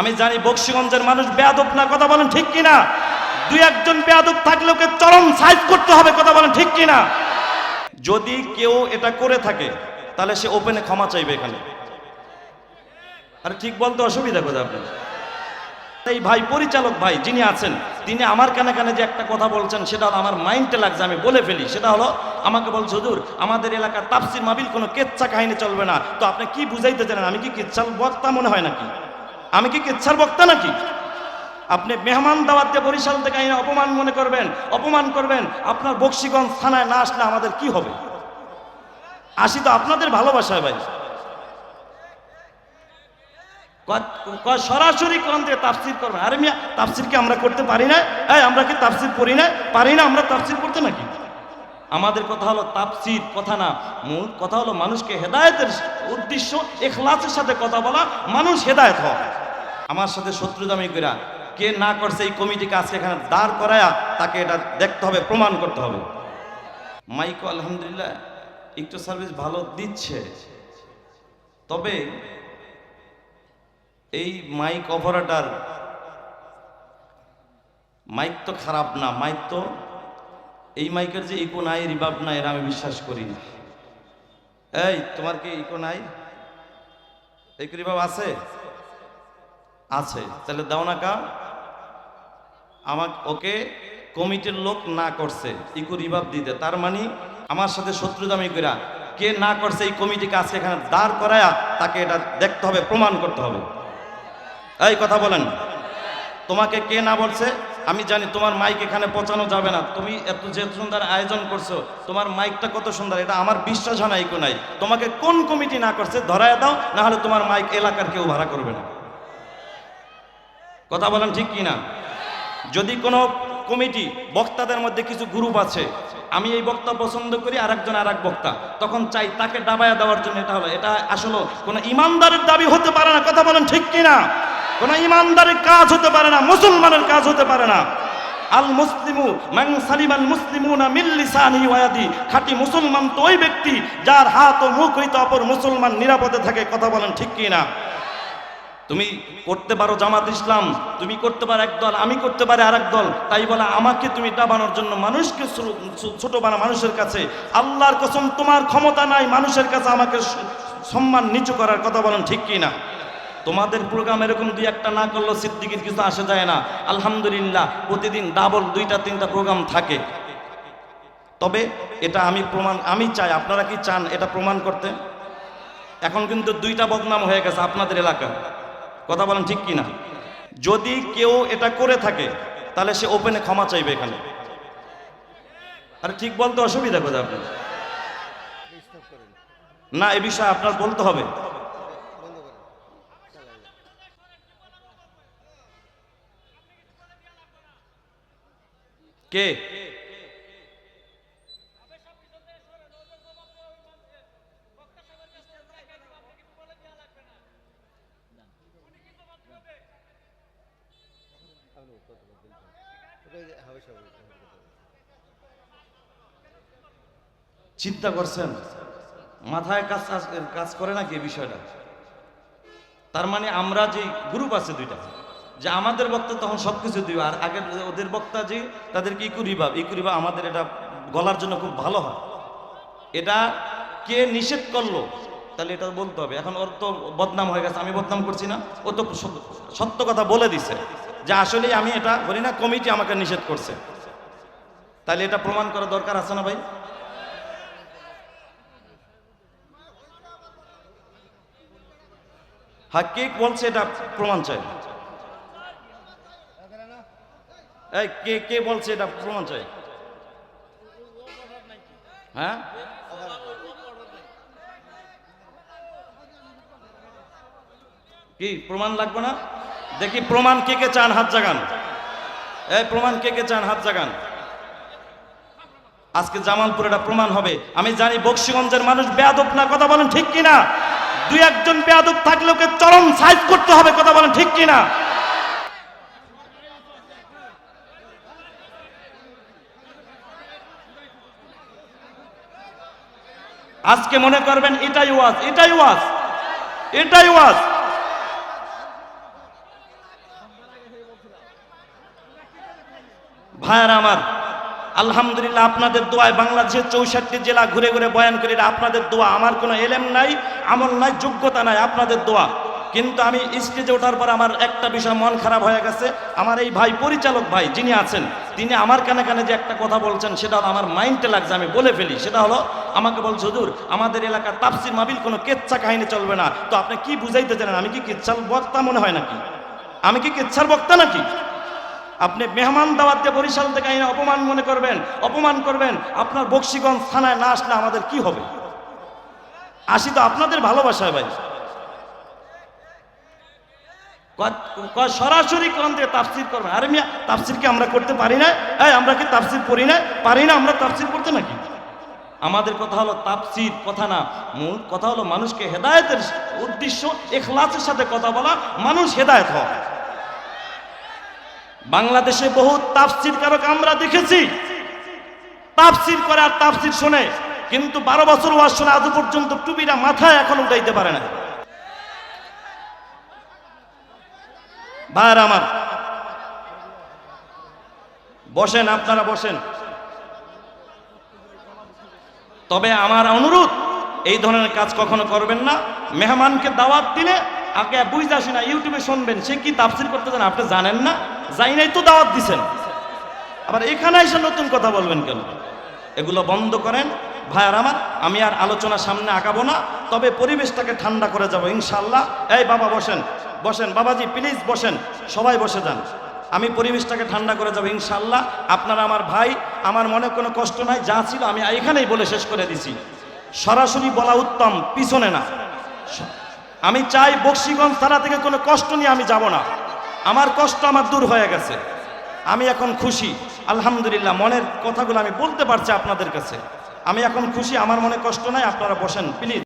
আমি জানি বক্সিগঞ্জের মানুষ বেয়াদব না, কথা বলেন ঠিক কিনা? দুই একজন বেয়াদব থাকলে ওকে চরম সাইজ করতে হবে, কথা বলেন ঠিক কিনা? যদি কেউ এটা করে থাকে তাহলে সে ওপেনে ক্ষমা চাইবে এখানে। আর ঠিক বলতে অসুবিধা কোথায় আপনার? এই ভাই পরিচালক ভাই যিনি আছেন, তিনি আমার কানে কানে যে একটা কথা বলছেন সেটা আমার মাইন্ডে লাগছে, আমি বলে ফেলি। সেটা হলো, আমাকে বলছে হুজুর আমাদের এলাকার তাফসির মাহফিল কোনো কেচ্ছা কাহিনী চলবে না। তো আপনি কি বুঝাইতে চান? আমি কি কেচ্ছার বক্তা মনে হয় নাকি? আমি কি কেচ্ছার বক্তা নাকি? আপনি মেহমান দাওয়াত দিয়ে বরিশাল থেকে আইনা অপমান মনে করবেন, অপমান করবেন। আপনার বক্সিগঞ্জ থানায় না আসলে আমাদের কি হবে? আসি তো আপনাদের ভালোবাসায় ভাই। সরাসরি কোরআন থেকে তাফসির করবেন। আরে মিয়া, তাফসির কি আমরা করতে পারি না? আমরা কি তাফসির পড়ি না? পারি না আমরা তাফসির করতে নাকি? আমাদের কথা হলো তাফসির কথা না, মূল কথা হলো মানুষকে হেদায়েতের উদ্দেশ্য, ইখলাসের সাথে কথা বলা, মানুষ হেদায়েত হয়। আমার সাথে শত্রুতামি কইরা কে না করছে এই কমিটিকে আজকে এখানে দাঁড় করায়া তাকে এটা দেখতে হবে, প্রমাণ করতে হবে। মাইকো আলহামদুলিল্লাহ একটু সার্ভিস ভালো দিচ্ছে, তবে এই মাইক অপারেটর, মাইক তো খারাপ না, মাইক তো এই মাইকের যে ইকো নাই, রিভার্ব নাই, এরা আমি বিশ্বাস করি না। এই তোমার কি ইকো নাই? ইকো রিভার্ব আছে? আছে, তাহলে দাও না কা। আমাকে ওকে কমিটির লোক না করছে ইকো রিভার্ব দিতে, তার মানে আমার সাথে শত্রুতামি কইরা কে না করছে এই কমিটিকে আজকে এখানে দাঁড় করায়া তাকে এটা দেখতে হবে, প্রমাণ করতে হবে। এই কথা বলেন, তোমাকে কে না বলছে? আমি জানি তোমার মাইক এখানে পৌঁছানো যাবে না। তুমি এত যে সুন্দর আয়োজন করছো, তোমার মাইকটা কত সুন্দর, এটা আমার বিশ্বাস হয় না ইকো নাই। তোমাকে কোন কমিটি না করছে ধরায় দাও, না হলে তোমার মাইক এলাকার কেউ ভাড়া করবে না। কথা বলেন ঠিক কি না? যদি কোনো কমিটি, বক্তাদের মধ্যে কিছু গ্রুপ আছে, আমি এই বক্তা পছন্দ করি, আরেকজন আরেক বক্তা, তখন চাই তাকে ডাবায়া দেওয়ার জন্য। এটা হলো, এটা আসলে কোনো ইমানদারের দাবি হতে পারে না। কথা বলেন ঠিক কিনা? কোন ইমানদারের কাজ হতে পারে না, মুসলমানের কাজ হতে পারে না। আল মুসলিমু মান সালিমাল মুসলিমুনা মিন লিসানিহি ওয়া ইয়াদি। খাঁটি মুসলমান তো ওই ব্যক্তি যার হাত ও মুখ হইতে অপর মুসলমান নিরাপদে থাকে। কথা বলেন ঠিক কি না? তুমি করতে পারো জামাত ইসলাম, তুমি করতে পারো একদল, আমি করতে পারি আরেক দল, তাই বলে আমাকে তুমি ডাবানোর জন্য, মানুষকে ছোট বানা মানুষের কাছে। আল্লাহর কসম তোমার ক্ষমতা নাই মানুষের কাছে আমাকে সম্মান নিচু করার। কথা বলেন ঠিক কি না? তোমাদের প্রোগ্রাম এরকম দুই একটা না করলেও সিদ্দিকির কিছু আসে যায় না। আলহামদুলিল্লাহ প্রতিদিন ডাবল 2টা 3টা প্রোগ্রাম থাকে। তবে এটা আমি চাই, আপনারা কি চান এটা প্রমাণ করতে? এখন কিন্তু 2টা বদনাম হয়ে গেছে আপনাদের এলাকায়। কথা বলেন ঠিক কি না? যদি কেউ এটা করে থাকে তাহলে সে ওপেনে ক্ষমা চাইবে এখানে। আরে ঠিক বলতে অসুবিধা কোথায় আপনার? না, এ বিষয়ে আপনার বলতে হবে। কে? চিন্তা করছেন? মাথায় কাজ করে নাকি এই বিষয়টা? তার মানে আমরা যে গ্রুপ আছে 2টা, যে আমাদের বক্তা তখন সবকিছু দিবে, আর আগের ওদের বক্তা যে তাদেরকে ইকো রিভার্ব আমাদের এটা গলার জন্য খুব ভালো হয়। এটা কে নিষেধ করলো তাহলে এটা বলতে হবে। এখন ওর তো বদনাম হয়ে গেছে, আমি বদনাম করছি না, ও তো সত্য কথা বলে দিছে যে আসলে আমি এটা বলি না, কমিটি আমাকে নিষেধ করছে। তাহলে এটা প্রমাণ করা দরকার আছে না ভাই? হ্যাঁ, কে বলছে এটা প্রমাণ চাই? এই কে কে বলছে এটা প্রমাণ চাই? হ্যাঁ, কি প্রমাণ লাগবে না? দেখি প্রমাণ কে কে চান, হাত জাগান। এই প্রমাণ কে কে চান, হাত জাগান। আজকে জামালপুর এটা প্রমাণ হবে। আমি জানি বক্সিগঞ্জের মানুষ বেয়াদব না, কথা বলেন ঠিক কিনা? দুই একজন বেয়াদব থাকলে ওকে চরম সাইজ করতে হবে। কথা বলেন ঠিক কিনা? আজকে মনে করবেন এটাই ওয়াজ, এটাই ওয়াজ, এটাই ওয়াজ। ভাইয়ারা আমার, আলহামদুলিল্লাহ আপনাদের দোয়ায় বাংলাদেশের 64 জেলা ঘুরে ঘুরে বয়ান করি, এটা আপনাদের দোয়া। আমার কোনো এলেম নাই, আমল নাই, যোগ্যতা নাই, আপনাদের দোয়া। কিন্তু আমি স্টেজে ওঠার পর আমার একটা বিষয় মন খারাপ হয়ে গেছে। আমার এই ভাই পরিচালক ভাই যিনি আছেন, তিনি আমার কানে কানে যে একটা কথা বলছেন, সেটা হলো আমার মাইন্ডে লাগছে, আমি বলে ফেলি। সেটা হলো, আমাকে বলছে, হুজুর আমাদের এলাকার তাফসির মাহফিল কোনো কেচ্ছা কাহিনী চলবে না। তো আপনি কি বুঝাইতে চান? আমি কি কেচ্ছার বক্তা মনে হয় নাকি? আমি কি কেচ্ছার বক্তা নাকি? আপনি মেহমান দাওয়াত দিয়ে বরিশাল থেকে আইনে অপমান মনে করবেন, অপমান করবেন। আপনার বক্সিগঞ্জ থানায় না আসলে আমাদের কি হবে? আসি তো আপনাদের ভালোবাসায় ভাই। সরাসরি কোরআন থেকে তাফসির করবেন। আরে মিয়া, তাফসির কি আমরা করতে পারি না? আমরা কি তাফসির পড়ি না? পারি না আমরা তাফসির করতে নাকি? আমাদের কথা হলো তাফসির কথা না, মূল কথা হলো মানুষকে হেদায়েতের উদ্দেশ্য, ইখলাসের সাথে কথা বলা, মানুষ হেদায়েত হয়। বাংলাদেশে বহু তাফসির কারক আমরা দেখেছি, তাফসির করে আর তাফসির শোনে, কিন্তু 12 বছর ওয়াজ শুনে আজ পর্যন্ত টুপিটা মাথায় এখন উঠাইতে পারে না। ভাইরা আমার, বসেন, আপনারা বসেন। তবে আমার অনুরোধ, এই ধরনের কাজ কখনো করবেন না। মেহমানকে দাওয়াত দিলে আগে বুঝতে আসি না, ইউটিউবে শুনবেন সে কি তাফসির করতে জানে, আপনি জানেন না, যাই নাই তো দাওয়াত দিছেন, আবার এখানে এসে নতুন কথা বলবেন কেন? এগুলো বন্ধ করেন ভাইয়ার আমার। আমি আর আলোচনা সামনে আগাবো না, তবে পরিবেশটাকে ঠান্ডা করে যাব ইনশাআল্লাহ। এই বাবা বসেন, বসেন বাবাজি, প্লিজ বসেন, সবাই বসে যান। আমি পরিবেশটাকে ঠান্ডা করে যাব ইনশাআল্লাহ। আপনারা আমার ভাই, আমার মনে কোনো কষ্ট নাই, যা ছিল আমি এখানেই বলে শেষ করে দিছি। সরাসরি বলা উত্তম, পিছনে না। আমি চাই বক্সিগঞ্জ থানা থেকে কোনো কষ্ট নিয়ে আমি যাব না। আমার কষ্ট আমার দূর হয়ে গেছে, আমি এখন খুশি আলহামদুলিল্লাহ। মনের কথাগুলো আমি বলতে পারছি আপনাদের কাছে, আমি এখন খুশি, আমার মনে কষ্ট নাই। আপনারা বসেন প্লিজ।